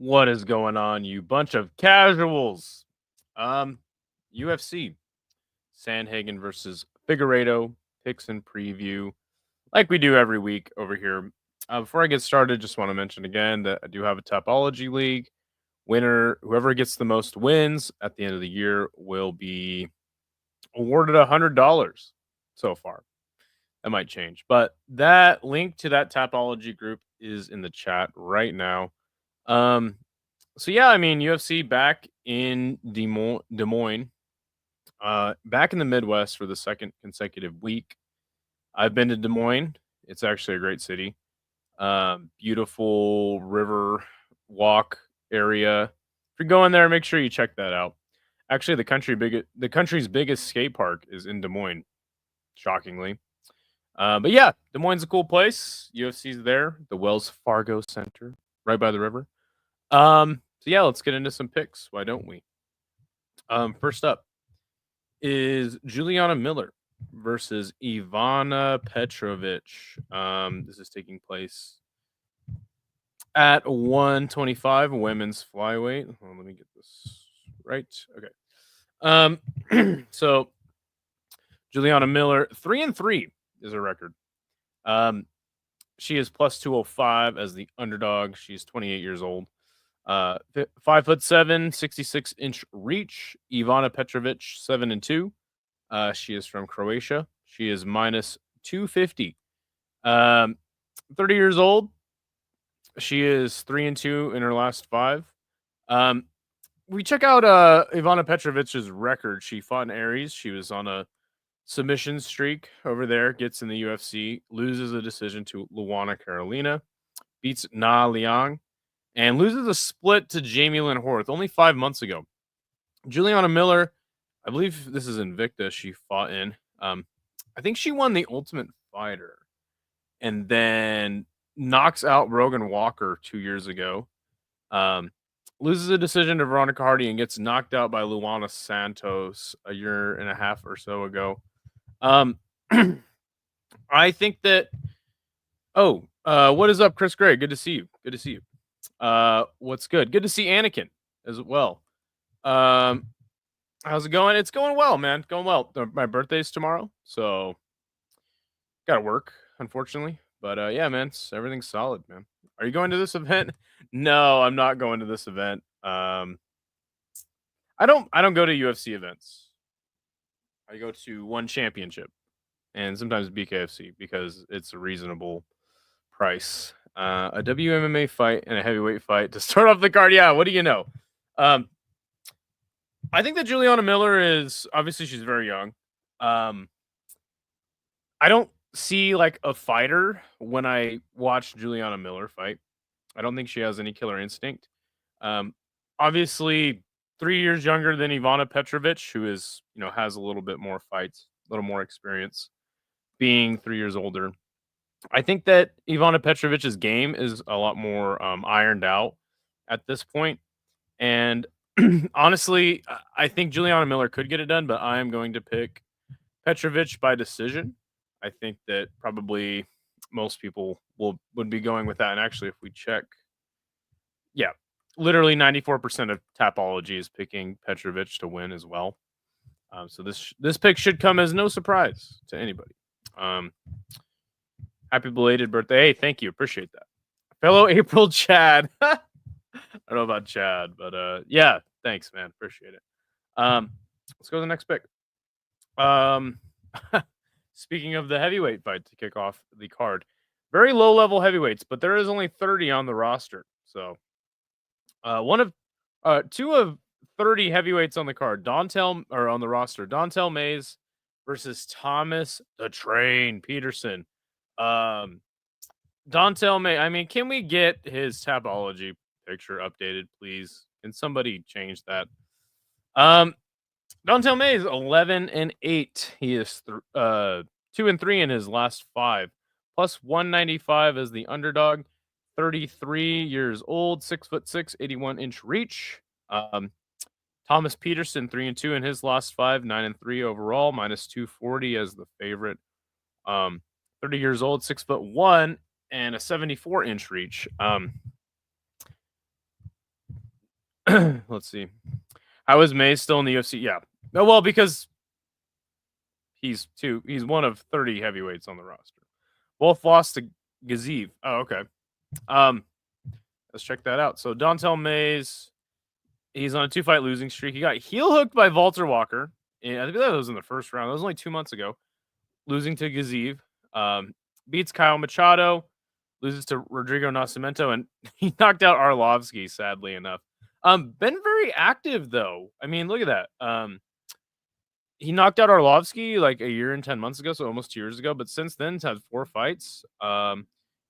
What is going on, you bunch of casuals? Um, UFC, Sandhagen versus Figeuiredo, picks and preview, like we do every week over here. Before I get started, just want to mention again that I do have a Topology League. Winner, whoever gets the most wins at the end of the year, will be awarded $100 so far. That might change, but that link to that Topology group is in the chat right now. So yeah, I mean UFC back in Des Moines, back in the Midwest for the second consecutive week. I've been to Des Moines. It's actually a great city. Beautiful river walk area. If you're going there, make sure you check that out. Actually, the country's biggest skate park is in Des Moines. Shockingly, but yeah, Des Moines is a cool place. UFC's there, the Wells Fargo Center, right by the river. So yeah, let's get into some picks. Why don't we? First up is Juliana Miller versus Ivana Petrovic. This is taking place at 125 women's flyweight. Let me get this right. Okay. So Juliana Miller, 3-3 is her record. She is plus 205 as the underdog. She's 28 years old. 5'7", 66-inch reach. Ivana Petrovic, 7-2. She is from Croatia. She is minus 250. 30 years old. She is 3-2 in her last 5. We check out Ivana Petrovic's record. She fought in Aries. She was on a submission streak over there. Gets in the UFC. Loses a decision to Luana Carolina. Beats Na Liang. And loses a split to Jamie Lynn Horth only 5 months ago. Juliana Miller, I believe this is Invicta she fought in. I think she won the Ultimate Fighter and then knocks out Rogan Walker 2 years ago. Loses a decision to Veronica Hardy and gets knocked out by Luana Santos a year and a half or so ago. I think that. What is up, Chris Gray? Good to see you. Good to see you. What's good? Good to see Anakin as well. How's it going? It's going well, man. Going well. My birthday's tomorrow, so gotta work, unfortunately. But yeah, man, everything's solid, man. Are you going to this event? No, I'm not going to this event. I don't go to UFC events. I go to One Championship and sometimes BKFC because it's a reasonable price. A WMMA fight and a heavyweight fight to start off the card. Yeah, what do you know? I think that Juliana Miller is obviously she's very young. I don't see like a fighter when I watch Juliana Miller fight. I don't think she has any killer instinct. Obviously 3 years younger than Ivana Petrovic, who is, has a little bit more fights, a little more experience, being 3 years older. I think that Ivana Petrovic's game is a lot more ironed out at this point. And honestly, I think Juliana Miller could get it done, but I am going to pick Petrovic by decision. I think that probably most people would be going with that. And actually, if we check, yeah, literally 94% of Tapology is picking Petrovic to win as well. So this pick should come as no surprise to anybody. Happy belated birthday. Hey, thank you. Appreciate that. Fellow April Chad. I don't know about Chad, but yeah, thanks, man. Appreciate it. Let's go to the next pick. Speaking of the heavyweight fight to kick off the card, very low level heavyweights, but there is only 30 on the roster. So two of 30 heavyweights on the card. On the roster. Dontel Mays versus Thomas the Train Peterson. Dontel May. I mean, can we get his Tapology picture updated, please? Can somebody change that? Dontel May is 11-8. He is 2-3 in his last 5, plus 195 as the underdog. 33 years old, 6'6", 81-inch reach. Thomas Peterson 3-2 in his last 5, 9-3 overall, minus 240 as the favorite. 30 years old, 6'1", and a 74-inch reach. Let's see. How is Mays still in the UFC? Yeah. Oh, well, because he's one of 30 heavyweights on the roster. Both lost to Gaziv. Oh, okay. Let's check that out. So Dontel Mays, he's on a 2-fight losing streak. He got heel hooked by Walter Walker. And I think that was in the first round. That was only 2 months ago. Losing to Gaziv. Beats Kyle Machado, loses to Rodrigo Nascimento, and he knocked out Arlovsky, sadly enough. Been very active though. I mean, look at that. He knocked out Arlovsky like a year and 10 months ago, so almost 2 years ago. But since then, he's had 4 fights.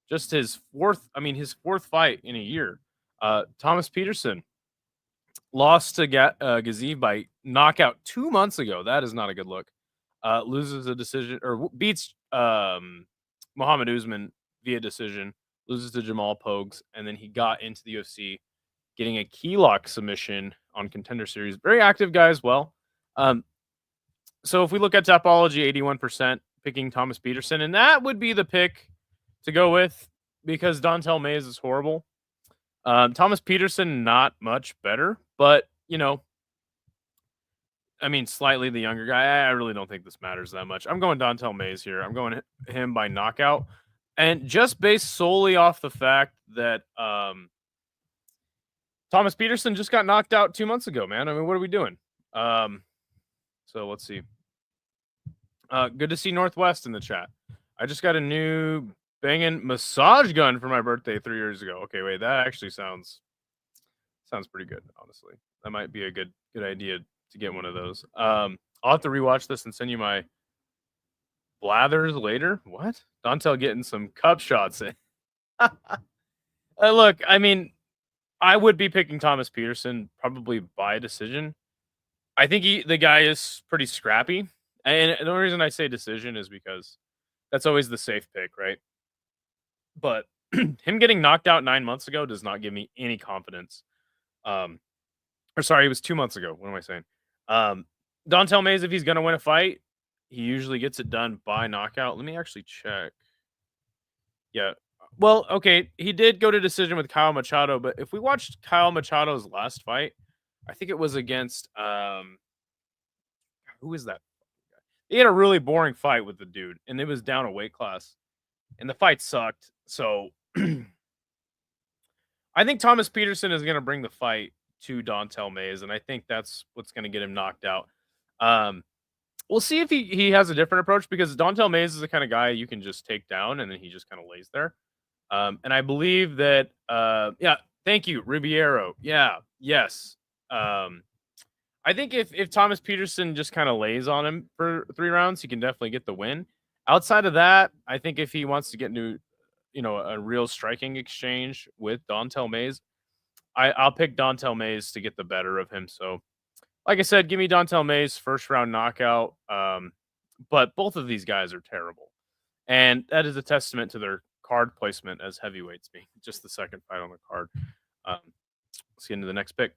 Just his fourth fight in a year. Thomas Peterson lost to Gaziv by knockout 2 months ago. That is not a good look. Loses a decision or beats Muhammad Usman via decision. Loses to Jamal Pogues, and then he got into the UFC, getting a key lock submission on Contender Series. Very active guy as well. So if we look at Topology, 81% picking Thomas Peterson, and that would be the pick to go with because Dontel Mays is horrible. Thomas Peterson, not much better, but, I mean, slightly the younger guy. I really don't think this matters that much. I'm going Dontel Mays here. I'm going him by knockout. And just based solely off the fact that Thomas Peterson just got knocked out 2 months ago, man. I mean, what are we doing? So let's see. Good to see Northwest in the chat. I just got a new banging massage gun for my birthday 3 years ago. Okay, wait, that actually sounds pretty good, honestly. That might be a good idea to get one of those. I'll have to rewatch this and send you my blathers later. What? Dontel getting some cup shots in. Look, I mean, I would be picking Thomas Peterson probably by decision. I think the guy is pretty scrappy. And the only reason I say decision is because that's always the safe pick, right? But him getting knocked out 9 months ago does not give me any confidence. Or sorry, it was 2 months ago. What am I saying? Dontel Mays, if he's going to win a fight, he usually gets it done by knockout. Let me actually check. Yeah. Well, okay, he did go to decision with Kyle Machado, but if we watched Kyle Machado's last fight, I think it was against who is that? He had a really boring fight with the dude, and it was down a weight class, and the fight sucked. So I think Thomas Peterson is going to bring the fight to Dontel Mays, and I think that's what's going to get him knocked out. We'll see if he has a different approach because Dontel Mays is the kind of guy you can just take down, and then he just kind of lays there. And I believe that, yeah, thank you, Ribeiro. Yeah, yes. I think if Thomas Peterson just kind of lays on him for 3 rounds, he can definitely get the win. Outside of that, I think if he wants to get into, a real striking exchange with Dontel Mays, I'll pick Dontel Mays to get the better of him. So, like I said, give me Dontel Mays first round knockout. But both of these guys are terrible, and that is a testament to their card placement as heavyweights being just the second fight on the card. Let's get into the next pick.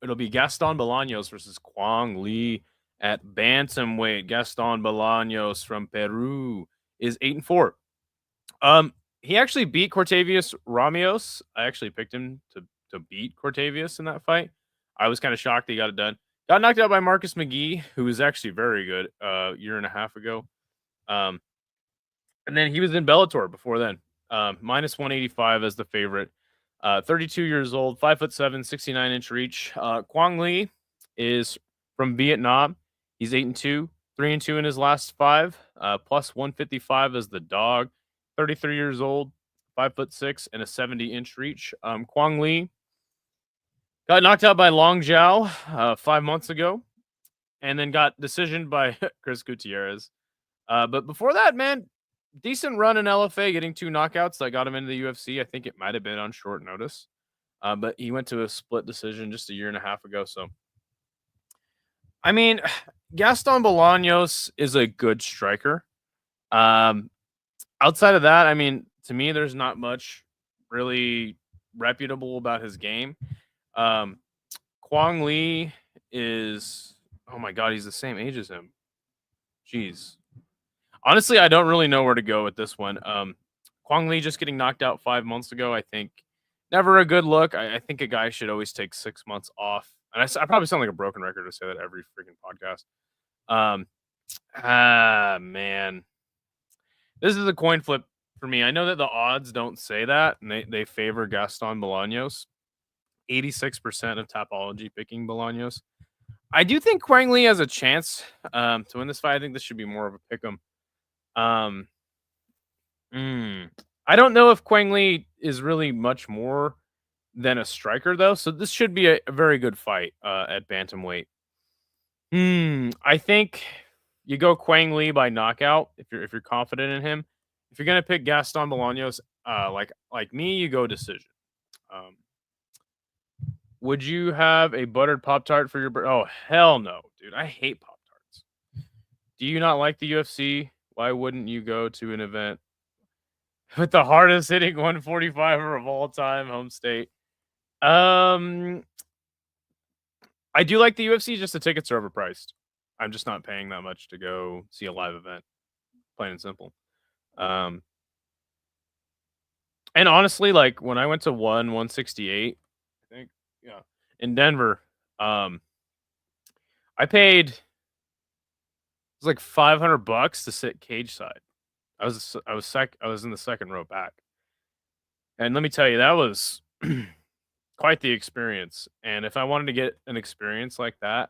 It'll be Gaston Bolaños versus Kwang Lee at bantamweight. Gaston Bolaños from Peru is 8-4. He actually beat Cortavius Ramios. I actually picked him to beat Cortavius in that fight. I was kind of shocked he got it done. Got knocked out by Marcus McGee, who was actually very good a year and a half ago. And then he was in Bellator before then. Minus 185 as the favorite. 32 years old, 5'7", 69-inch reach. Kwang Lee is from Vietnam. He's 8-2, 3-2 in his last 5. Plus 155 as the dog. 33 years old, 5'6", and a 70-inch reach. Kwang Lee got knocked out by Long Zhao 5 months ago, and then got decisioned by Chris Gutierrez. But before that, man, decent run in LFA, getting 2 knockouts that got him into the UFC. I think it might have been on short notice. But he went to a split decision just a year and a half ago. So, I mean, Gaston Bolaños is a good striker. Outside of that, I mean, to me, there's not much really reputable about his game. Kwang Lee is, oh my God, he's the same age as him. Jeez. Honestly, I don't really know where to go with this one. Kwang Lee just getting knocked out 5 months ago, I think, never a good look. I think a guy should always take 6 months off. And I probably sound like a broken record to say that every freaking podcast. Um, man, this is a coin flip for me. I know that the odds don't say that, and they favor Gaston Bolaños. 86% of Tapology picking Bolaños. I do think Quang Lee has a chance to win this fight. I think this should be more of a pick 'em. Um, I don't know if Quang Lee is really much more than a striker, though. So this should be a very good fight at bantamweight. I think you go Quang Lee by knockout if you're confident in him. If you're gonna pick Gaston Bolaños, like me, you go decision. Um, would you have a buttered Pop Tart for your? Oh hell no, dude! I hate Pop Tarts. Do you not like the UFC? Why wouldn't you go to an event with the hardest hitting 145er of all time, home state? Um, I do like the UFC, just the tickets are overpriced. I'm just not paying that much to go see a live event, plain and simple. Um, and honestly, like when I went to 168, I think, yeah, in Denver, I paid it was like $500 to sit cage side. I was in the second row back, and let me tell you, that was quite the experience. And if I wanted to get an experience like that,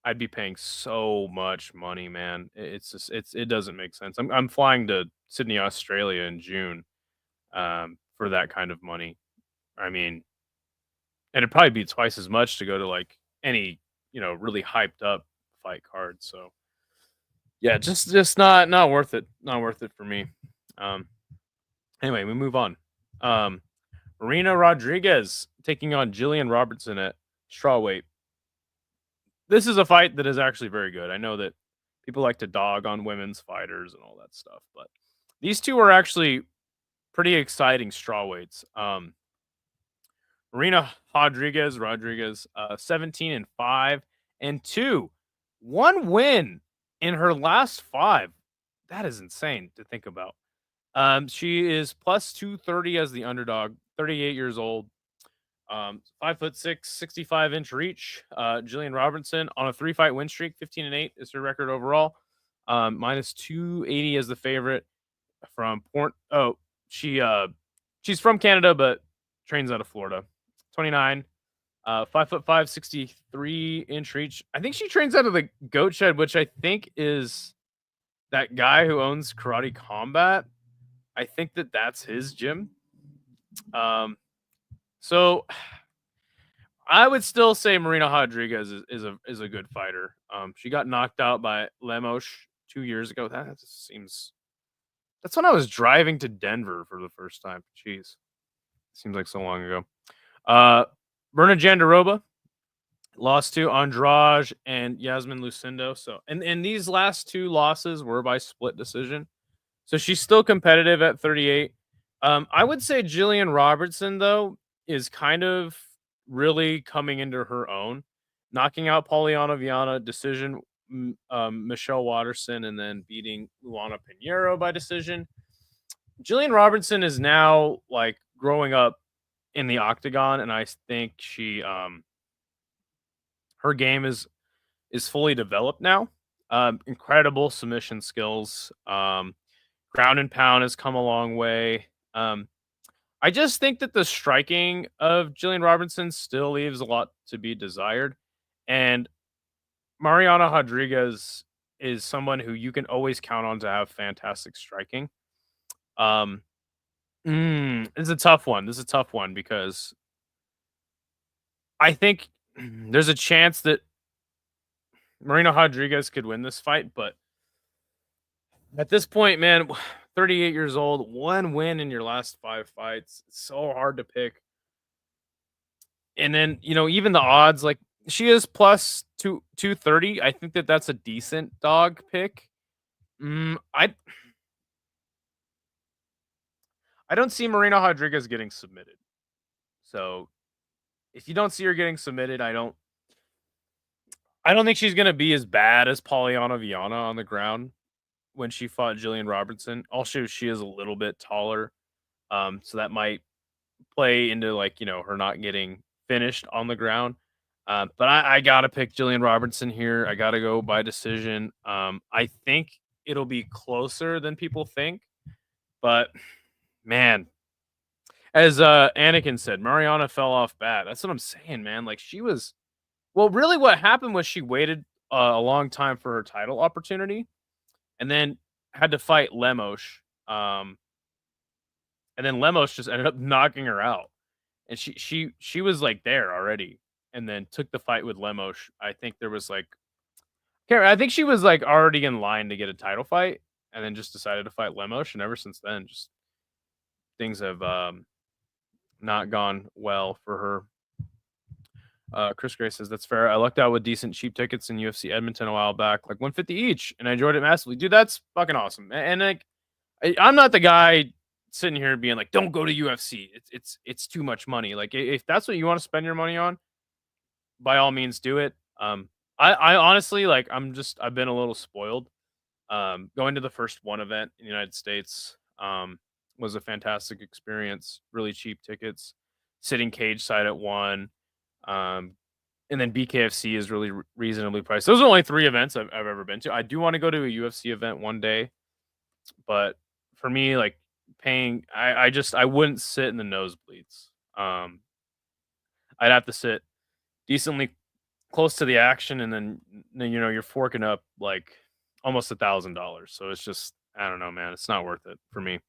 I'd be paying so much money, man. It's just it doesn't make sense. I'm flying to Sydney, Australia in June, for that kind of money. I mean, and it'd probably be twice as much to go to like any really hyped up fight card. So yeah, just not worth it. Not worth it for me. Um, anyway, we move on. Marina Rodriguez taking on Jillian Robertson at strawweight. This is a fight that is actually very good. I know that people like to dog on women's fighters and all that stuff, but these two are actually pretty exciting strawweights. Marina Rodriguez, 17-5-2, one win in her last five. That is insane to think about. She is plus 230 as the underdog, 38 years old. 5'6", 65-inch reach. Jillian Robertson on a 3-fight win streak, 15-8 is her record overall. Minus 280 as the favorite from Port. Oh, she's from Canada but trains out of Florida. 29, 5'5", 63-inch reach. I think she trains out of the Goat Shed, which I think is that guy who owns Karate Combat. I think that's his gym. So I would still say Marina Rodriguez is a good fighter. She got knocked out by Lemos 2 years ago. That just seems. That's when I was driving to Denver for the first time. Jeez, seems like so long ago. Berna Jandiroba lost to Andrade and Yasmin Lucindo. So, and these last two losses were by split decision. So she's still competitive at 38. I would say Jillian Robertson, though, is kind of really coming into her own, knocking out Poliana Viana decision, Michelle Watterson, and then beating Luana Pinheiro by decision. Jillian Robertson is now like growing up in the octagon, and I think she her game is fully developed now. Incredible submission skills. Ground and pound has come a long way. I just think that the striking of Jillian Robertson still leaves a lot to be desired. And Mariana Rodriguez is someone who you can always count on to have fantastic striking. It's a tough one. This is a tough one because I think there's a chance that Marina Rodriguez could win this fight, but at this point, man, 38 years old, one win in your last 5 fights. It's so hard to pick. And then, even the odds, like she is plus 230. I think that's a decent dog pick. I don't see Marina Rodriguez getting submitted. So if you don't see her getting submitted, I don't think she's gonna be as bad as Poliana Viana on the ground when she fought Jillian Robertson. Also, she is a little bit taller. So that might play into like her not getting finished on the ground. But I gotta pick Jillian Robertson here. I gotta go by decision. I think it'll be closer than people think, but man, as Anakin said, Mariana fell off bad. That's what I'm saying, man. Like she was. Well, really, what happened was she waited a long time for her title opportunity, and then had to fight Lemos. Um, and then Lemos just ended up knocking her out, and she was like there already, and then took the fight with Lemos. I think there was like, I think she was like already in line to get a title fight, and then just decided to fight Lemos, and ever since then, just things have not gone well for her. Chris Gray says that's fair. I lucked out with decent cheap tickets in UFC Edmonton a while back, like 150 each, and I enjoyed it massively. Dude, that's fucking awesome. And like, I'm not the guy sitting here being like, "Don't go to UFC. It's too much money." Like, if that's what you want to spend your money on, by all means, do it. I honestly like. I've been a little spoiled. Going to the first one event in the United States was a fantastic experience. Really cheap tickets, sitting cage side at one. And then BKFC is really reasonably priced. Those are only 3 events I've ever been to. I do want to go to a UFC event one day, but for me, like paying, I wouldn't sit in the nosebleeds. I'd have to sit decently close to the action, and then you're forking up like almost $1,000. So it's just, I don't know, man. It's not worth it for me.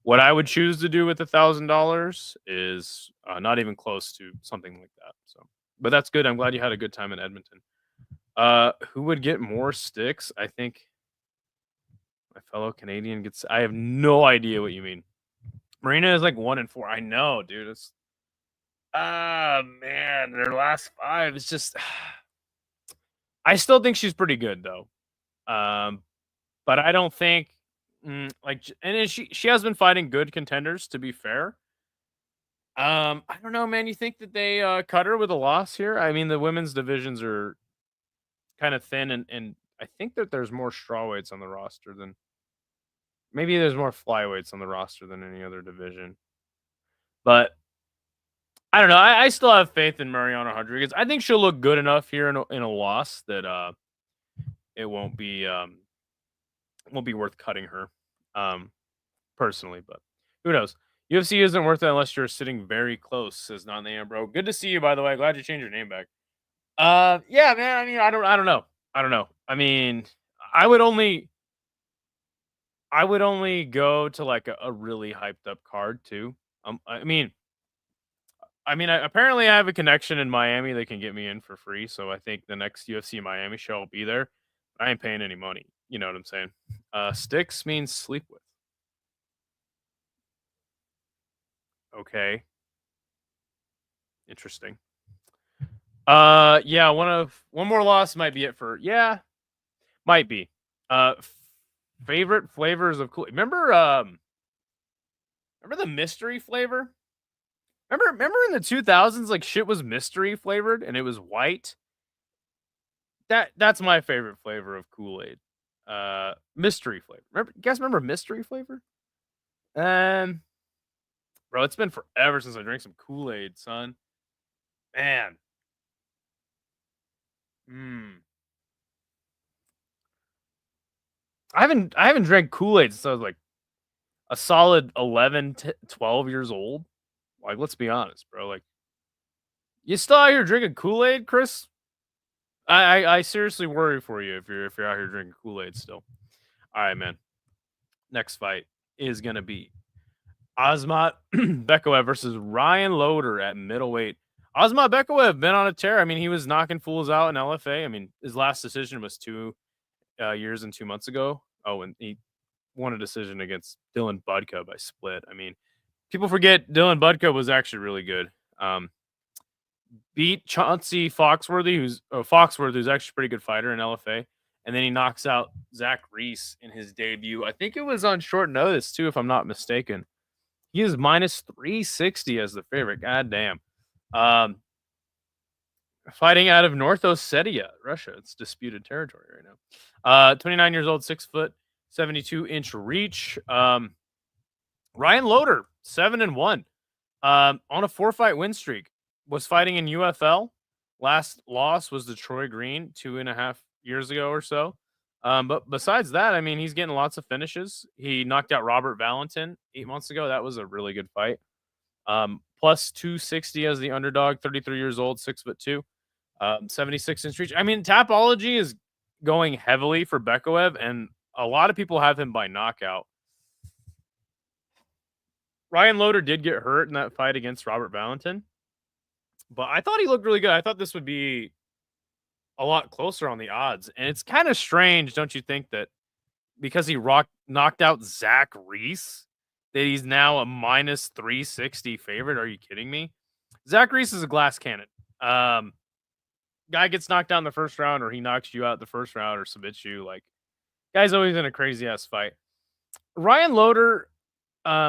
What I would choose to do with $1,000 is not even close to something like that. So, but that's good. I'm glad you had a good time in Edmonton. Who would get more sticks? I think my fellow Canadian gets. I have no idea what you mean. Marina is like 1-4. I know, dude. It's man, their last 5 is just. I still think she's pretty good though. But I don't think like, and she has been fighting good contenders, to be fair. I don't know, man. You think that they cut her with a loss here? I mean, the women's divisions are kind of thin, and I think that there's more strawweights on the roster than maybe there's more flyweights on the roster than any other division. But I don't know. I still have faith in Mariana Rodriguez. I think she'll look good enough here in a loss that it won't be worth cutting her. Personally, but who knows? UFC isn't worth it unless you're sitting very close, says Not Name, bro. Good to see you, by the way. Glad you changed your name back. Yeah, man. I mean, I don't know. I mean, I would only go to like a really hyped up card too. Apparently I have a connection in Miami that can get me in for free. So I think the next UFC Miami show will be there. I ain't paying any money. You know what I'm saying? Sticks means sleep with. Okay. Interesting. Yeah, one more loss might be it for might be. Favorite flavors of cool. Remember the mystery flavor? Remember in the 2000s, like shit was mystery flavored and it was white. That's my favorite flavor of Kool-Aid. Mystery flavor. Remember mystery flavor? Bro, it's been forever since I drank some Kool-Aid, son. Man. I haven't drank Kool-Aid since I was like a solid 11, 12 years old. Like, let's be honest, bro. Like, you still out here drinking Kool-Aid, Chris? I seriously worry for you if you're out here drinking Kool-Aid still. All right, man. Next fight is gonna be Asmat Bekaev versus Ryan Loder at middleweight. Asmat Bekaev been on a tear. I mean, he was knocking fools out in LFA. I mean, his last decision was 2 years and 2 months ago. Oh, and he won a decision against Dylan Budka by split. I mean, people forget Dylan Budka was actually really good. Beat Chauncey Foxworthy, who's actually a pretty good fighter in LFA. And then he knocks out Zach Reese in his debut. I think it was on short notice, too, if I'm not mistaken. He is minus 360 as the favorite. God damn. Fighting out of North Ossetia, Russia. It's disputed territory right now. 29 years old, 6 foot, 72-inch reach. Ryan Loder, 7-1. On a 4-fight win streak. Was fighting in UFL. Last loss was to Troy Green 2.5 years ago or so. But besides that, I mean, he's getting lots of finishes. He knocked out Robert Valentin 8 months ago. That was a really good fight. Plus 260 as the underdog, 33 years old, 6'2", 76-inch reach. I mean, Tapology is going heavily for Bekaev, and a lot of people have him by knockout. Ryan Loder did get hurt in that fight against Robert Valentin, but I thought he looked really good. I thought this would be a lot closer on the odds, and it's kind of strange, don't you think, that because he knocked out Zach Reese, that he's now a minus 360 favorite? Are you kidding me? Zach Reese is a glass cannon. Guy gets knocked out in the first round, or he knocks you out the first round, or submits you. Like, guy's always in a crazy ass fight. Ryan Loder,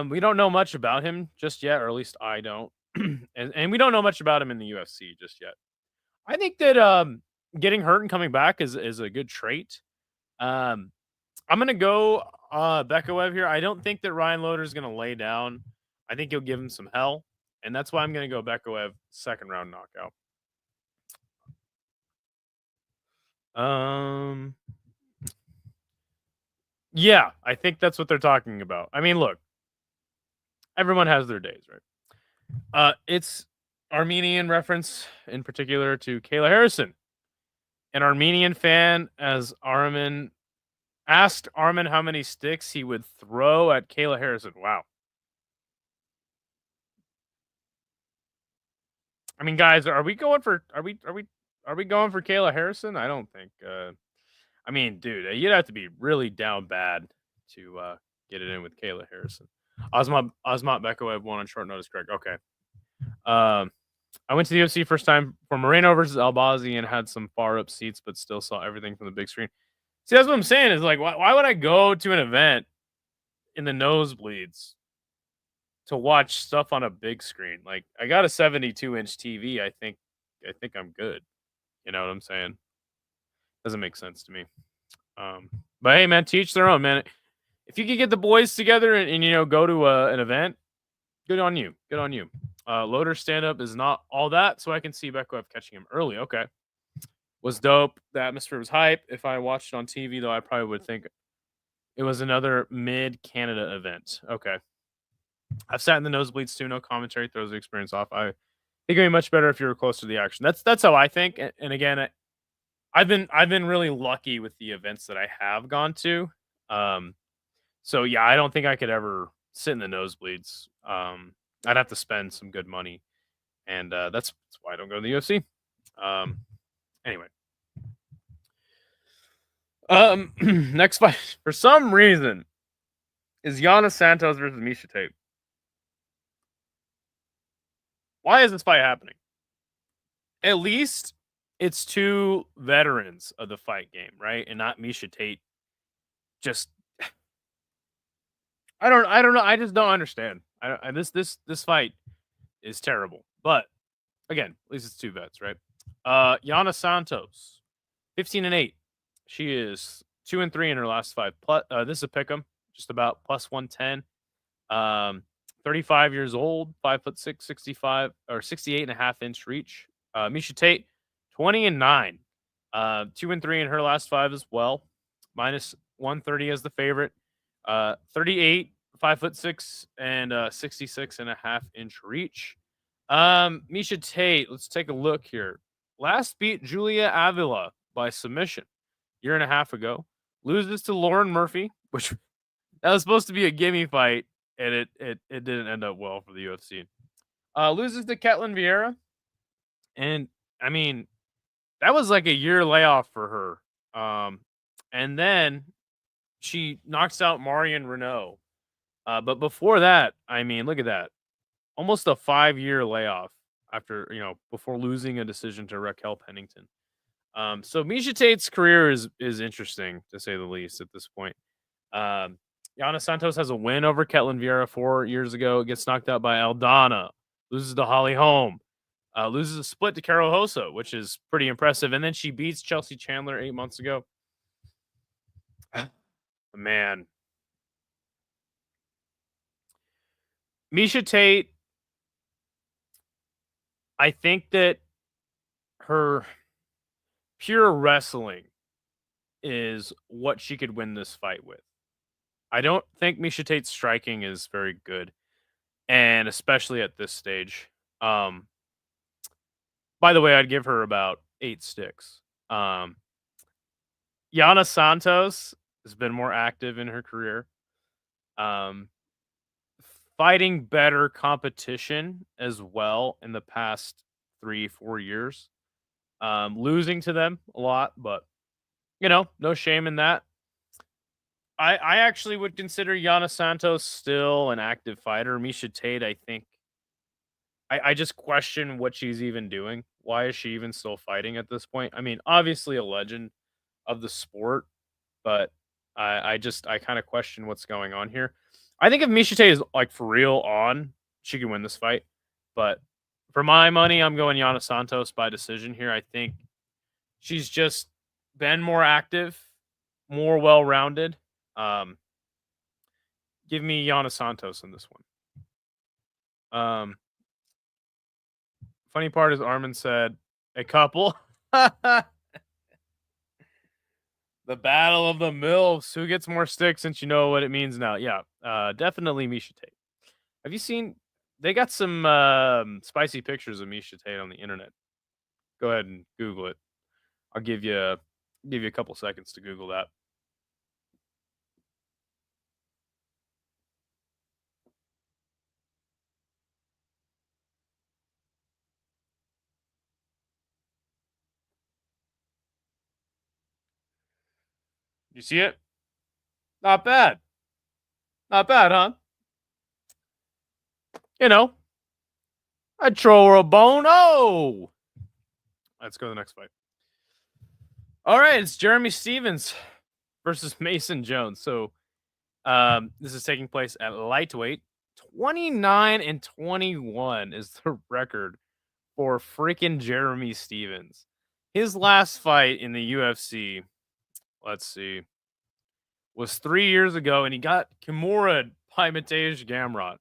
we don't know much about him just yet, or at least I don't, and we don't know much about him in the UFC just yet. I think that getting hurt and coming back is a good trait. I'm gonna go Bekaev here. I don't think that Ryan Loder is gonna lay down. I think he'll give him some hell, and that's why I'm gonna go Bekaev second round knockout. Yeah, I think that's what they're talking about. I mean, look, everyone has their days, right? It's Armenian reference in particular to Kayla Harrison, an Armenian fan, as Armin asked Armin how many sticks he would throw at Kayla Harrison. Wow. I mean, guys, are we going for Kayla Harrison? I don't think. I mean, dude, you'd have to be really down bad to get it in with Kayla Harrison. Osmat Bekaev won on short notice, correct? Okay. I went to the UFC first time for Moreno versus Albazi and had some far up seats, but still saw everything from the big screen. See, that's what I'm saying. Is like, why would I go to an event in the nosebleeds to watch stuff on a big screen? Like, I got a 72-inch TV. I think I'm good. You know what I'm saying? Doesn't make sense to me. But hey, man, teach their own, man. If you could get the boys together and you know, go to an event, good on you. Good on you. Loader stand up is not all that, so I can see Bekaev catching him early. Okay. Was dope. The atmosphere was hype. If I watched it on TV, though, I probably would think it was another mid Canada event. Okay. I've sat in the nosebleeds too. No commentary throws the experience off. I think it'd be much better if you were close to the action. That's how I think. And again, I've been really lucky with the events that I have gone to. So yeah, I don't think I could ever sit in the nosebleeds. I'd have to spend some good money, and that's why I don't go to the UFC. Anyway, next fight for some reason is Yana Santos versus Miesha Tate. Why is this fight happening? At least it's two veterans of the fight game, right? And not Miesha Tate. Just I don't know. I just don't understand. This fight is terrible. But again, at least it's two vets, right? Yana Santos, 15-8. She is 2-3 in her last five. Plus, this is a pick'em, just about plus 110. 35 years old, 5'6", 65 or 68.5-inch reach. Miesha Tate, 20-9. 2-3 in her last five as well. Minus 130 as the favorite. 38, 5'6", and 66.5-inch reach. Miesha Tate, let's take a look here. Last beat Julia Avila by submission 1.5 years ago. Loses to Lauren Murphy, which that was supposed to be a gimme fight, and it didn't end up well for the UFC. Loses to Ketlin Vieira, and I mean, that was like a year layoff for her. And then she knocks out Marion Renault. But before that, I mean, look at that. Almost a 5-year layoff after, before losing a decision to Raquel Pennington. So Miesha Tate's career is interesting, to say the least, at this point. Yana Santos has a win over Ketlin Vieira 4 years ago. Gets knocked out by Aldana. Loses to Holly Holm. Loses a split to Carol Hossa, which is pretty impressive. And then she beats Chelsea Chandler 8 months ago. Man. Miesha Tate I think that her pure wrestling is what she could win this fight with. I don't think Misha Tate's striking is very good, and especially at this stage. Um, by the way, I'd give her about 8 sticks. Um, Yana Santos has been more active in her career. Um, Fighting better competition as well in the past 3, 4 years. Losing to them a lot, but no shame in that. I actually would consider Yana Santos still an active fighter. Misha Tate, I think I just question what she's even doing. Why is she even still fighting at this point? I mean, obviously a legend of the sport, but I kind of question what's going on here. I think if Misha Tate is like for real on, she can win this fight. But for my money, I'm going Yana Santos by decision here. I think she's just been more active, more well rounded. Um, Give me Yana Santos in this one. Funny part is Armin said a couple. The battle of the milfs. Who gets more sticks since you know what it means now? Yeah, definitely Misha Tate. Have you seen? They got some spicy pictures of Misha Tate on the internet. Go ahead and Google it. I'll give you a couple seconds to Google that. You see it? Not bad. Not bad, huh? You know, I'd throw her a bone. Oh, let's go to the next fight. All right, it's Jeremy Stevens versus Mason Jones. So this is taking place at lightweight. 29-21 is the record for freaking Jeremy Stevens. His last fight in the UFC, let's see, was 3 years ago, and he got Kimura by Mateusz Gamrot.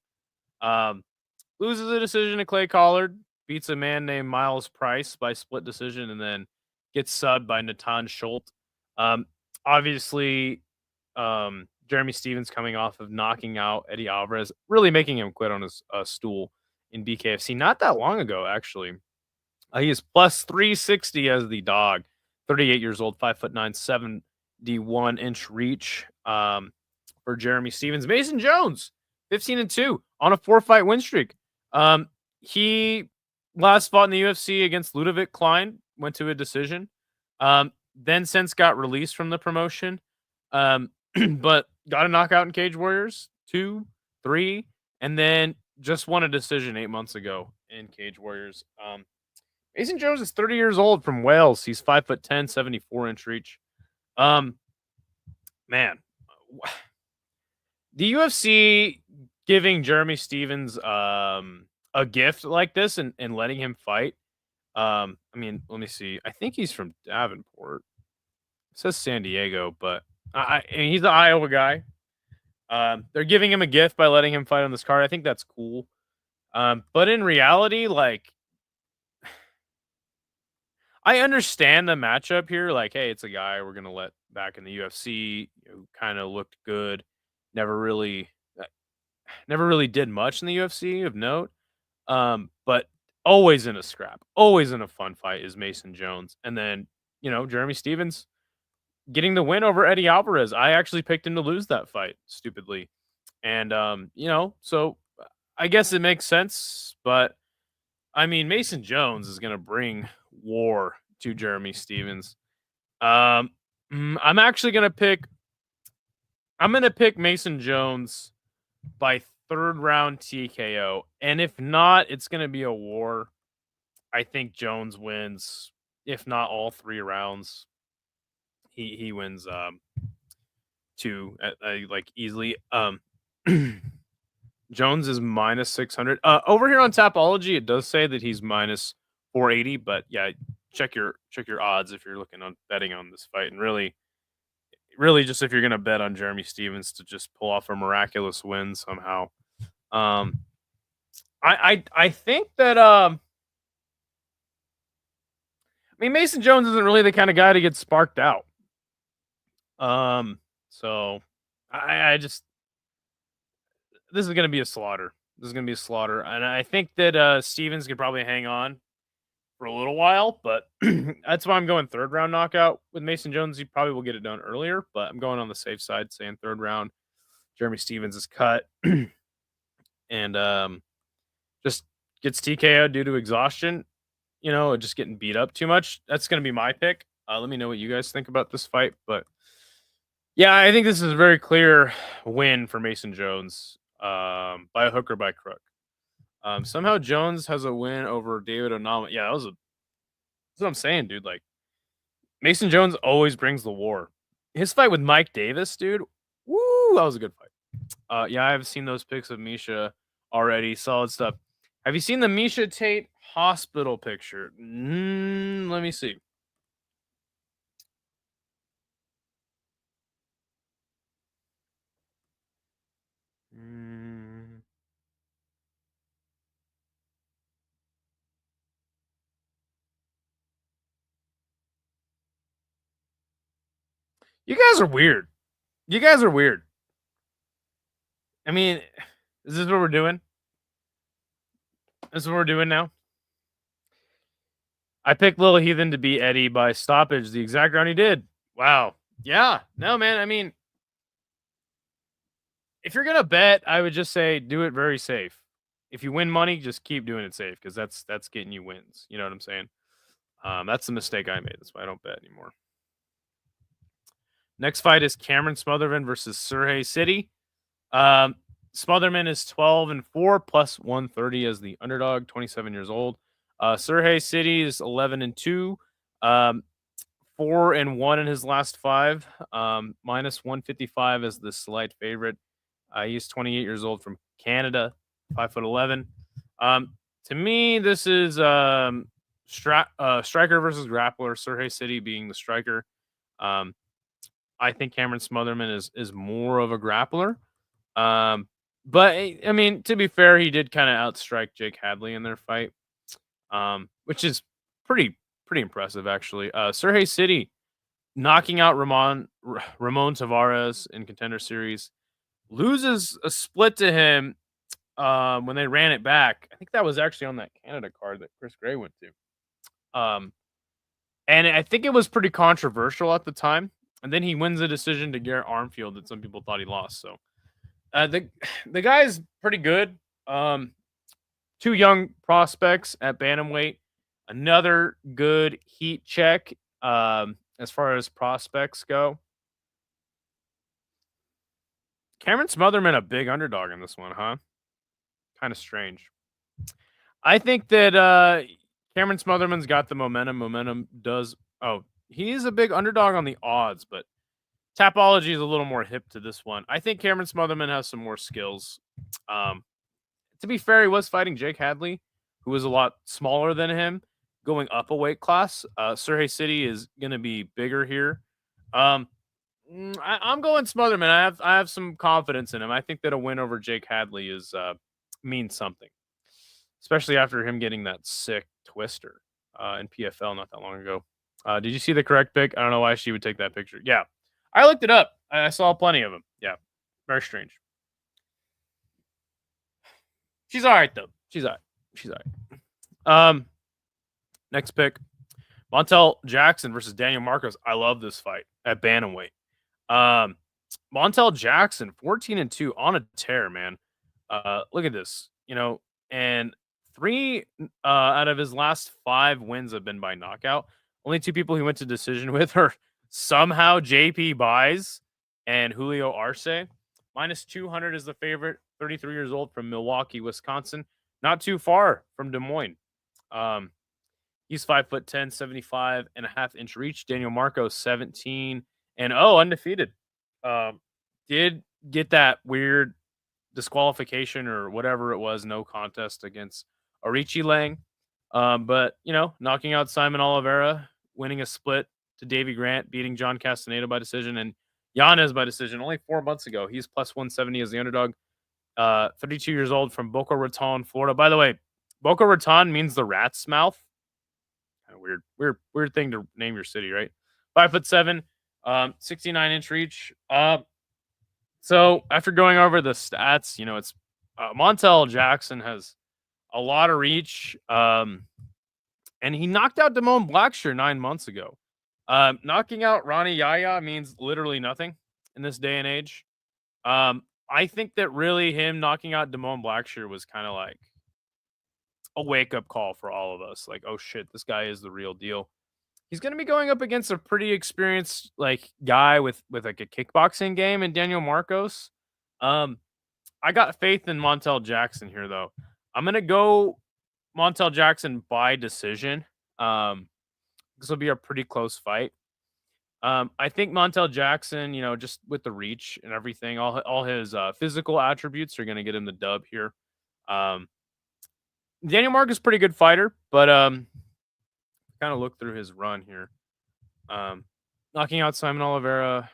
Loses a decision to Clay Collard, beats a man named Miles Price by split decision, and then gets subbed by Natan Schultz. Obviously, Jeremy Stevens coming off of knocking out Eddie Alvarez, really making him quit on his stool in BKFC not that long ago, actually. He is plus 360 as the dog, 38 years old, 5'9", 71-inch reach for Jeremy Stevens. Mason Jones, 15-2 on a 4-fight win streak. He last fought in the UFC against Ludovic Klein, went to a decision. Then since got released from the promotion, but got a knockout in Cage Warriors 2, 3, and then just won a decision 8 months ago in Cage Warriors. Mason Jones is 30 years old from Wales. He's 5'10", 74-inch reach. Man, the UFC giving Jeremy Stevens a gift like this and letting him fight. I mean, let me see. I think he's from Davenport. It says San Diego, but I mean, he's the Iowa guy. They're giving him a gift by letting him fight on this card. I think that's cool. But in reality, like, I understand the matchup here. Like, hey, it's a guy we're gonna let back in the UFC who kind of looked good. Never really, never really did much in the UFC of note. But always in a scrap, always in a fun fight is Mason Jones, and then Jeremy Stevens getting the win over Eddie Alvarez. I actually picked him to lose that fight, stupidly, and so I guess it makes sense. But I mean, Mason Jones is gonna bring war to Jeremy Stevens. I'm actually gonna pick. I'm gonna pick Mason Jones by third round TKO, and if not, it's gonna be a war. I think Jones wins, if not all 3 rounds. He wins 2 like easily. Jones is minus 600. Over here on Tapology, it does say that he's minus 480, but yeah, check your odds if you're looking on betting on this fight, and really just if you're gonna bet on Jeremy Stevens to just pull off a miraculous win somehow. I think that I mean, Mason Jones isn't really the kind of guy to get sparked out. So I just this is gonna be a slaughter. This is gonna be a slaughter, and I think that Stevens could probably hang on for a little while, but that's why I'm going third round knockout with Mason Jones. He probably will get it done earlier, but I'm going on the safe side, saying third round. Jeremy Stevens is cut, and just gets TKO due to exhaustion. You know, just getting beat up too much. That's gonna be my pick. Let me know what you guys think about this fight, but yeah, I think this is a very clear win for Mason Jones, by hook or by crook. Somehow Jones has a win over David Onama. Yeah, that's what I'm saying, dude. Like Mason Jones always brings the war. His fight with Mike Davis, dude. Woo, that was a good fight. Yeah, I've seen those pics of Misha already. Solid stuff. Have you seen the Misha Tate hospital picture? Let me see. Mm. You guys are weird. You guys are weird. I mean, is this what we're doing? This is what we're doing now. I picked Little Heathen to beat Eddie by stoppage, the exact round he did. Wow. Yeah. No, man. I mean, if you're gonna bet, I would just say do it very safe. If you win money, just keep doing it safe because that's getting you wins. You know what I'm saying? That's the mistake I made. That's why I don't bet anymore. Next fight is Cameron Smotherman versus Surrey City. Smotherman is 12-4 plus 130 as the underdog, 27 years old. Surrey City is 11-2, 4-1 in his last five, minus 155 as the slight favorite. He's 28 years old from Canada, 5'11". To me, this is striker versus grappler. Surrey City being the striker. I think Cameron Smotherman is more of a grappler. But I mean, to be fair, he did kind of outstrike Jake Hadley in their fight, which is pretty impressive actually. Surrey City knocking out Ramon Tavares in Contender Series, loses a split to him when they ran it back. I think that was actually on that Canada card that Chris Gray went to. And I think it was pretty controversial at the time. And then he wins a decision to Garrett Armfield that some people thought he lost. So the guy's pretty good. Two young prospects at bantamweight. Another good heat check as far as prospects go. Cameron Smotherman a big underdog in this one, huh? Kind of strange. I think that Cameron Smotherman's got the momentum. Momentum does. Oh, he's a big underdog on the odds, but Tapology is a little more hip to this one. I think Cameron Smotherman has some more skills. To be fair, he was fighting Jake Hadley, who was a lot smaller than him, going up a weight class. Surrey City is going to be bigger here. I'm going Smotherman. I have some confidence in him. I think that a win over Jake Hadley is means something, especially after him getting that sick twister in PFL not that long ago. Did you see the correct pick? I don't know why she would take that picture. Yeah, I looked it up. I saw plenty of them. Yeah, very strange. She's all right though. She's all right. Next pick, Montel Jackson versus Daniel Marcos. I love this fight at bantamweight. Montel Jackson, 14-2 on a tear, man. Look at this, and 3 out of his last 5 wins have been by knockout. Only 2 people he went to decision with are somehow JP Buys and Julio Arce. Minus 200 is the favorite. 33 years old from Milwaukee, Wisconsin. Not too far from Des Moines. He's 5'10", 75.5-inch reach. Daniel Marcos, 17-0, undefeated. Did get that weird disqualification or whatever it was, no contest against Arichi Lang. But, knocking out Simon Oliveira, winning a split to Davey Grant, beating John Castaneda by decision, and Yanez by decision only 4 months ago. He's plus 170 as the underdog. 32 years old from Boca Raton, Florida. By the way, Boca Raton means the rat's mouth. of weird thing to name your city, right? 5'7", 69-inch reach. So after going over the stats, it's Montel Jackson has a lot of reach, and he knocked out Damone Blackshear 9 months ago. Knocking out Ronnie Yaya means literally nothing in this day and age. I think that really him knocking out Damone Blackshear was kind of like a wake up call for all of us. Like, oh shit, this guy is the real deal. He's going to be going up against a pretty experienced like guy with like a kickboxing game in Daniel Marcos. I got faith in Montel Jackson here though. I'm going to go Montel Jackson by decision. This will be a pretty close fight. I think Montel Jackson, just with the reach and everything, all his physical attributes are going to get him the dub here. Daniel Mark is a pretty good fighter, but kind of look through his run here. Knocking out Simon Oliveira.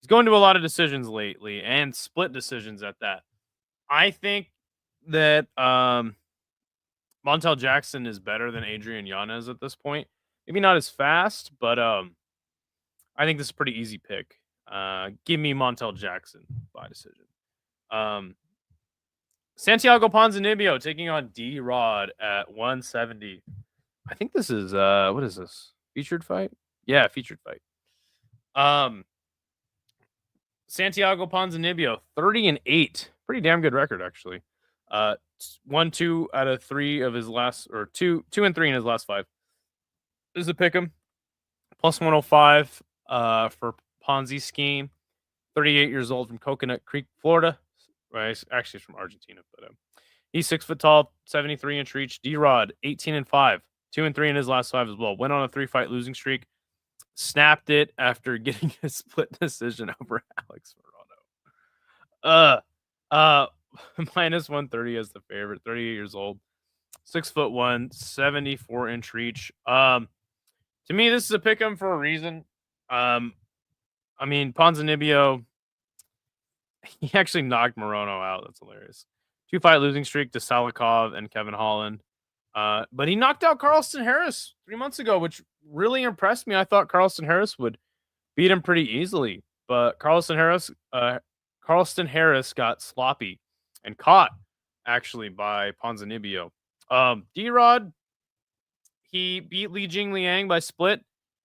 He's going to a lot of decisions lately and split decisions at that. I think that Montel Jackson is better than Adrian Yanez at this point. Maybe not as fast, but I think this is a pretty easy pick. Give me Montel Jackson by decision. Santiago Ponzinibbio taking on D-Rod at 170. I think this is what is this? Featured fight? Yeah, featured fight. Santiago Ponzinibbio, 30-8. Pretty damn good record, actually. 1-2 out of 3 of his last, or 2-3 in his last 5. This is a pick'em. Plus 105 for Ponzi scheme. 38 years old from Coconut Creek, Florida. Right, actually, he's from Argentina, but he's 6 foot tall, 73-inch reach. D-Rod, 18-5, 2-3 in his last 5 as well. Went on a 3-fight losing streak. Snapped it after getting a split decision over Alex Morono. Minus 130 as the favorite. 38 years old, 6'1", 74-inch reach. To me, this is a pick 'em for a reason. I mean, Ponzinibbio, he actually knocked Morono out. That's hilarious. 2-fight losing streak to Salikov and Kevin Holland. But he knocked out Carlston Harris 3 months ago, which really impressed me. I thought Carlston Harris would beat him pretty easily, but Carlston Harris got sloppy and caught actually by Ponzinibbio. D-Rod, he beat Li Jing Liang by split.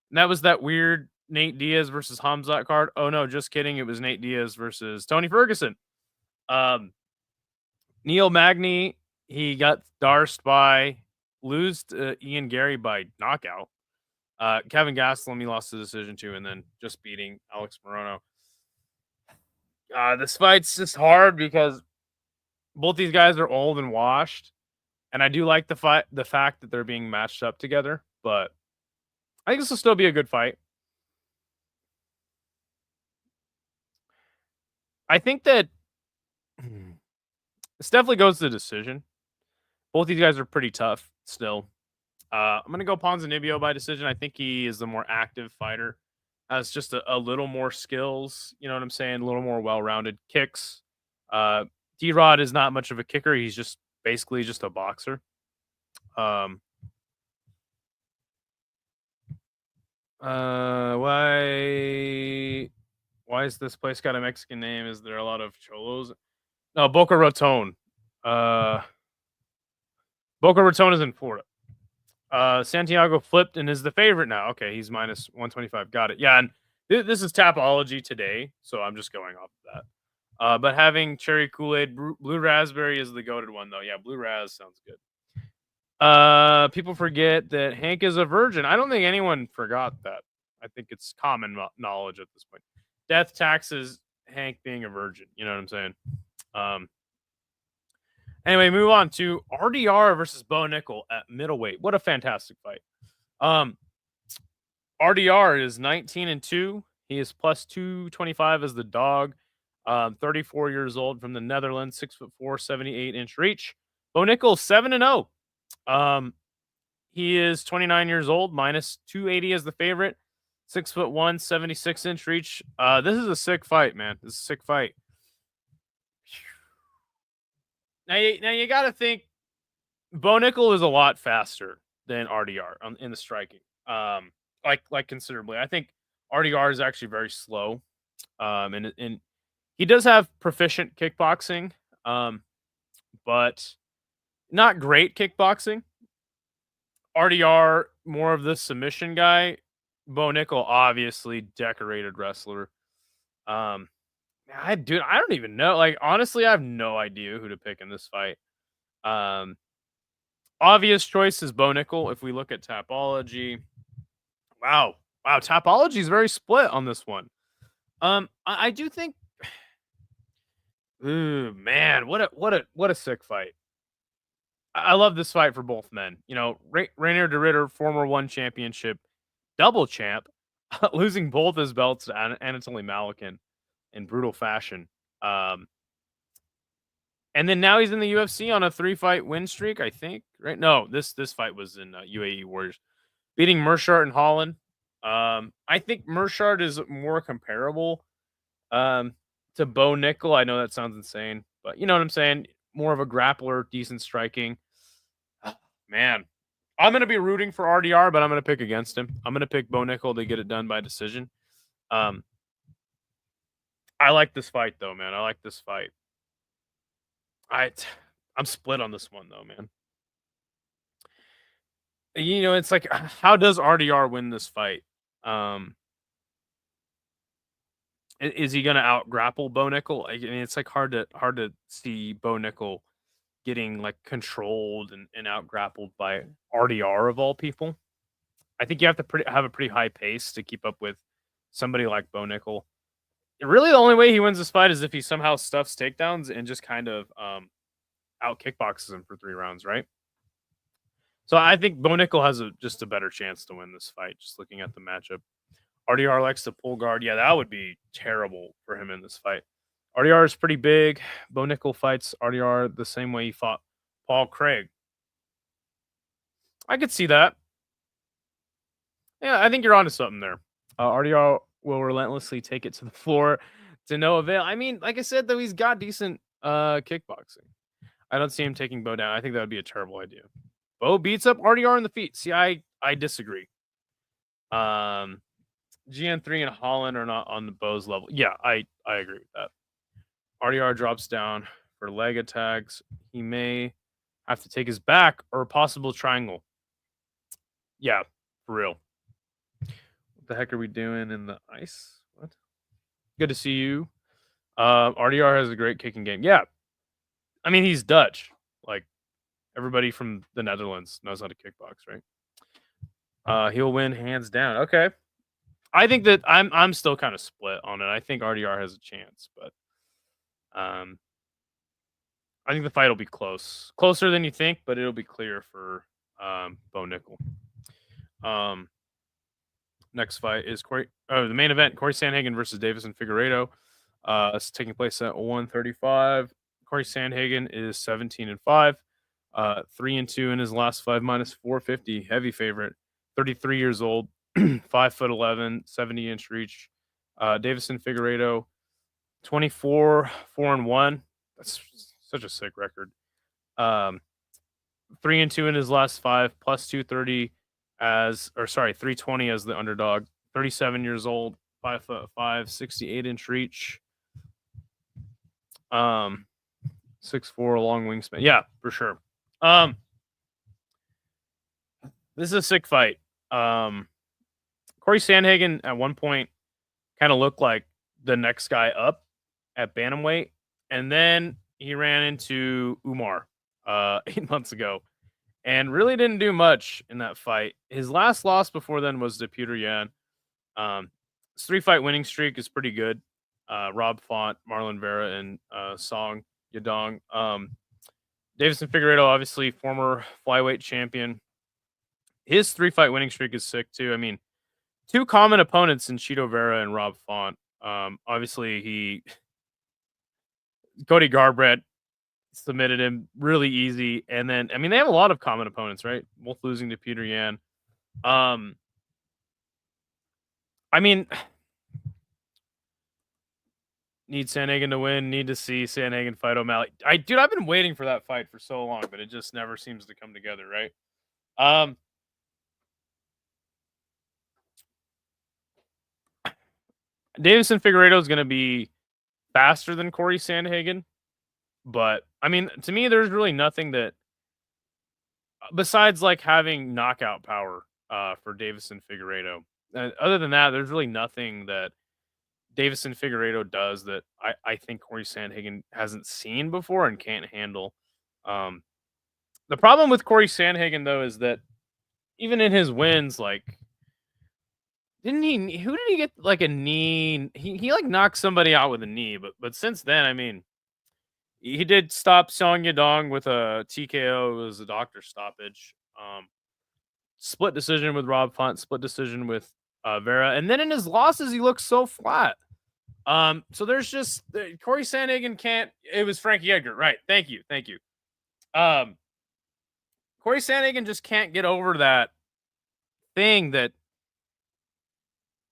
And that was that weird Nate Diaz versus Hamzat card. Oh no, just kidding. It was Nate Diaz versus Tony Ferguson. Neil Magny, he got darsed by, lose to Ian Gary by knockout. Kevin Gastelum, he lost the decision to, and then just beating Alex Morono. This fight's just hard because both these guys are old and washed, and I do like the fact that they're being matched up together, but I think this will still be a good fight. I think that this definitely goes to the decision. Both these guys are pretty tough still. I'm going to go Ponzinibbio by decision. I think he is the more active fighter. Has just a little more skills. You know what I'm saying? A little more well-rounded kicks. D-Rod is not much of a kicker. He's just basically just a boxer. Why is this place got a Mexican name? Is there a lot of cholos? No, Boca Raton. Boca Raton is in Florida. Santiago flipped and is the favorite now. Okay, he's minus 125. Got it. Yeah, and this is Tapology today, so I'm just going off of that. But having cherry Kool-Aid, blue raspberry is the goated one, though. Yeah, blue raz sounds good. People forget that Hank is a virgin. I don't think anyone forgot that. I think it's common knowledge at this point. Death taxes Hank being a virgin. You know what I'm saying? Anyway, move on to RDR versus Bo Nickel at middleweight. What a fantastic fight. RDR is 19-2. He is plus 225 as the dog. 34 years old from the Netherlands, 6'4", 78-inch reach. Bo Nickel 7-0. He is 29 years old, minus 280 as the favorite. 6'1", 76-inch reach. This is a sick fight, man. This is a sick fight. Now you got to think Bo Nickel is a lot faster than RDR in the striking. Like considerably. I think RDR is actually very slow. And he does have proficient kickboxing, but not great kickboxing. RDR more of the submission guy. Bo Nickel, obviously decorated wrestler. Um, I don't even know. Like honestly, I have no idea who to pick in this fight. Um, Obvious choice is Bo Nickel. If we look at Tapology, wow, Tapology is very split on this one. I do think, ooh man, what a sick fight. I love this fight for both men. You know, Rainier de Ritter, former one championship, double champ, losing both his belts to Anatoly Malakin in brutal fashion. Um, and then now he's in the UFC on a 3-fight win streak, I think. Right? No, this fight was in UAE Warriors, beating Mershart and Holland. I think Mershart is more comparable to Bo Nickel. I know that sounds insane, but you know what I'm saying. More of a grappler, decent striking. Man, I'm going to be rooting for RDR, but I'm going to pick against him. I'm going to pick Bo Nickel to get it done by decision. I like this fight, though, man. I like this fight. I'm split on this one, though, man. You know, it's like, how does RDR win this fight? Is he going to out grapple Bo Nickel? I mean, it's like hard to see Bo Nickel getting like controlled and out grappled by RDR of all people. I think you have to have a pretty high pace to keep up with somebody like Bo Nickel. Really, the only way he wins this fight is if he somehow stuffs takedowns and just kind of out kickboxes him for 3 rounds, right? So I think Bo Nickel has just a better chance to win this fight, just looking at the matchup. RDR likes to pull guard. Yeah, that would be terrible for him in this fight. RDR is pretty big. Bo Nickel fights RDR the same way he fought Paul Craig. I could see that. Yeah, I think you're onto something there. RDR will relentlessly take it to the floor to no avail. I mean, like I said, though, he's got decent kickboxing. I don't see him taking Bo down. I think that would be a terrible idea. Bo beats up RDR in the feet. See, I disagree. GN3 and Holland are not on the Bo's level. Yeah, I agree with that. RDR drops down for leg attacks. He may have to take his back or a possible triangle. Yeah, for real. What the heck are we doing in the ice? What? Good to see you. RDR has a great kicking game. Yeah. I mean, he's Dutch. Like, everybody from the Netherlands knows how to kickbox, right? He'll win hands down. Okay. I think that I'm still kind of split on it. I think RDR has a chance, but I think the fight will be closer than you think, but it'll be clear for Bo Nickel. Next fight is the main event: Corey Sandhagen versus Davison Figeuiredo. It's taking place at 135. Corey Sandhagen is 17-5, 3-2 in his last 5, minus 450. Heavy favorite, 33 years old, 5'11", 70-inch reach. Davison Figeuiredo, 24, 4-1. That's such a sick record. 3-2 in his last 5, plus 230 320 as the underdog. 37 years old, 5'5", 68-inch reach. 6'4", long wingspan. Yeah, for sure. This is a sick fight. Corey Sandhagen at one point kind of looked like the next guy up at bantamweight, and then he ran into Umar 8 months ago and really didn't do much in that fight. His last loss before then was to Peter Yan. His 3-fight winning streak is pretty good. Rob Font, Marlon Vera, and Song Yadong. Davison Figeuiredo, obviously former flyweight champion. His 3-fight winning streak is sick too. I mean, 2 common opponents in Chito Vera and Rob Font. Obviously Cody Garbrandt submitted him really easy, and then I mean they have a lot of common opponents, right? Both losing to Peter Yan. I mean, need Sandhagen to win. Need to see Sandhagen fight O'Malley. I've been waiting for that fight for so long, but it just never seems to come together, right? Davison Figueiredo is going to be faster than Corey Sandhagen, but I mean, to me, there's really nothing that besides like having knockout power for Davison Figueiredo. Other than that, there's really nothing that Davison Figueiredo does that I think Corey Sandhagen hasn't seen before and can't handle. Um, the problem with Corey Sandhagen though is that even in his wins, like didn't he? Who did he get like a knee? He like knocked somebody out with a knee, but since then, I mean, he did stop Song Yadong with a TKO. It was a doctor stoppage. Split decision with Rob Font. Split decision with Vera, and then in his losses, he looks so flat. So there's just Corey Sandhagen can't. It was Frankie Edgar, right? Thank you. Corey Sandhagen just can't get over that thing that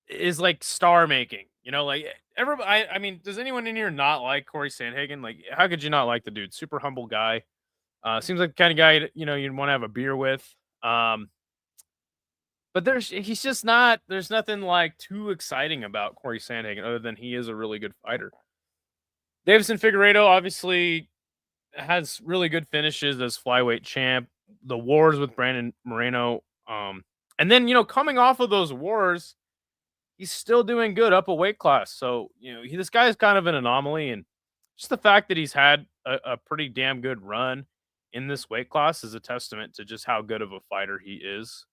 is like star making. You know, like everybody. I mean, does anyone in here not like Corey Sandhagen? Like, how could you not like the dude? Super humble guy. Seems like the kind of guy you'd want to have a beer with. But he's just not. There's nothing like too exciting about Corey Sandhagen other than he is a really good fighter. Davison Figueiredo obviously has really good finishes as flyweight champ. The wars with Brandon Moreno, and then coming off of those wars, he's still doing good up a weight class. So this guy is kind of an anomaly, and just the fact that he's had a pretty damn good run in this weight class is a testament to just how good of a fighter he is.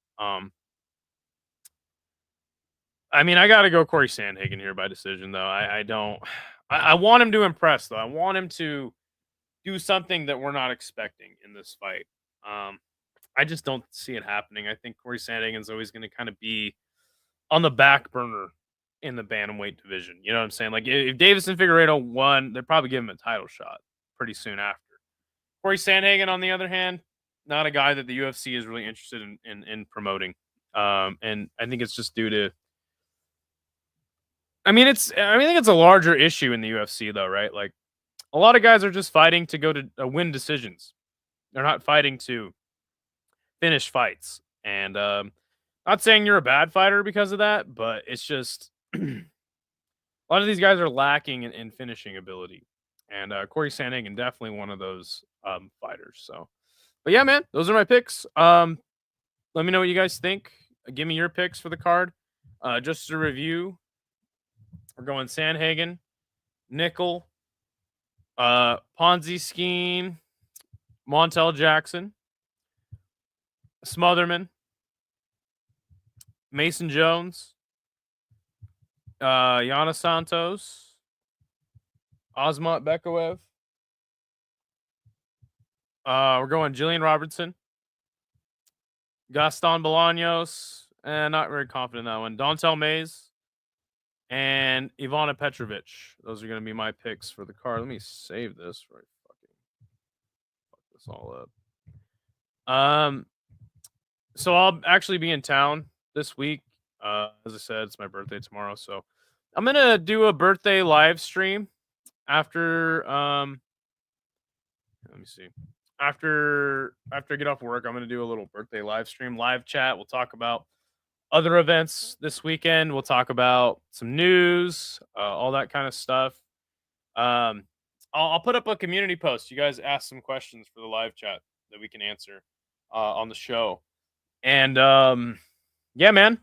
I mean, I got to go Corey Sandhagen here by decision, though. I don't. I want him to impress, though. I want him to do something that we're not expecting in this fight. I just don't see it happening. I think Corey Sandhagen's always going to kind of be on the back burner in the bantamweight division. You know what I'm saying? Like if Davison Figueiredo won, they'd probably give him a title shot pretty soon after. Corey Sandhagen, on the other hand, not a guy that the UFC is really interested in promoting. And I think it's just due to. I think it's a larger issue in the UFC though, right? Like a lot of guys are just fighting to go to win decisions. They're not fighting to finish fights. And not saying you're a bad fighter because of that, but it's just a lot of these guys are lacking in finishing ability. And Corey Sandhagen definitely one of those fighters. So, but yeah, man, those are my picks. Let me know what you guys think. Give me your picks for the card. Just to review, we're going Sandhagen, Nickel, Ponzi scheme, Montel Jackson, Smotherman, Mason Jones, Yana Santos, Osmont Bekaev. We're going Jillian Robertson, Gaston Bolaños, and not very confident in that one. Dontel Mays, and Ivana Petrovic. Those are going to be my picks for the card. Let me save this for fucking fuck this all up. So I'll actually be in town this week. As I said, it's my birthday tomorrow, so I'm gonna do a birthday live stream after. Let me see. After I get off work, I'm gonna do a little birthday live stream, live chat. We'll talk about other events this weekend. We'll talk about some news, all that kind of stuff. I'll put up a community post. You guys ask some questions for the live chat that we can answer on the show. And yeah, man.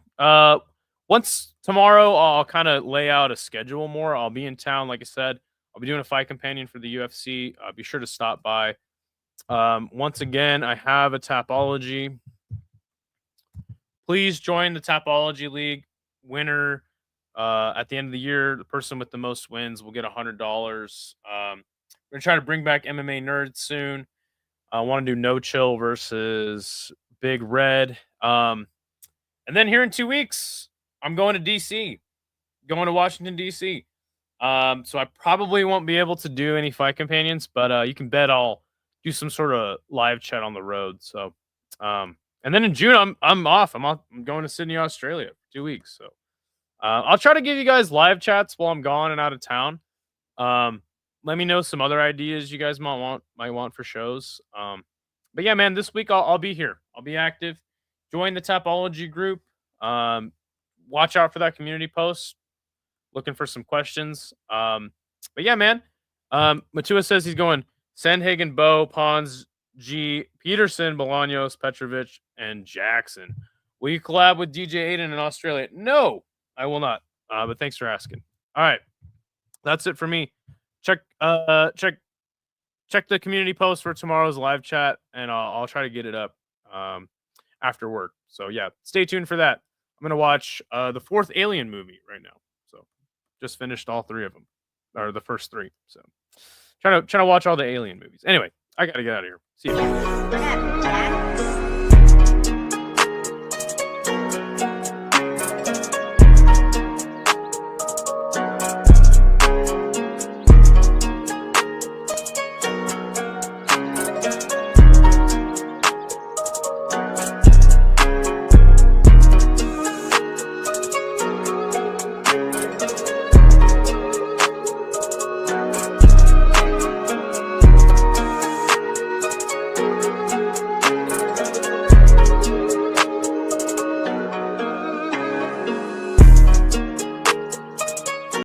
Once tomorrow, I'll kind of lay out a schedule more. I'll be in town, like I said. I'll be doing a fight companion for the UFC. Be sure to stop by. Once again, I have a Tapology. Please join the Tapology League. Winner at the end of the year, the person with the most wins will get $100. We're gonna try to bring back MMA Nerds soon. I want to do No Chill versus Big Red. And then here in 2 weeks, I'm going to DC, going to Washington, DC. So I probably won't be able to do any fight companions, but you can bet I'll do some sort of live chat on the road. So, and then in June, I'm off. I'm going to Sydney, Australia for 2 weeks. So, I'll try to give you guys live chats while I'm gone and out of town. Let me know some other ideas you guys might want for shows. But yeah, man, this week I'll be here. I'll be active. Join the Tapology group. Watch out for that community post. looking for some questions. But yeah, man. Matua says he's going Sandhagen, Bo, Pons, G, Peterson, Bolaños, Petrovic, and Jackson. Will you collab with DJ Aiden in Australia? No, I will not. But thanks for asking. All right, that's it for me. Check the community post for tomorrow's live chat, and I'll try to get it up after work. So yeah, stay tuned for that. I'm gonna watch the 4th Alien movie right now. So just finished all 3 of them, or the first 3. So trying to watch all the Alien movies. Anyway, I gotta get out of here. See you.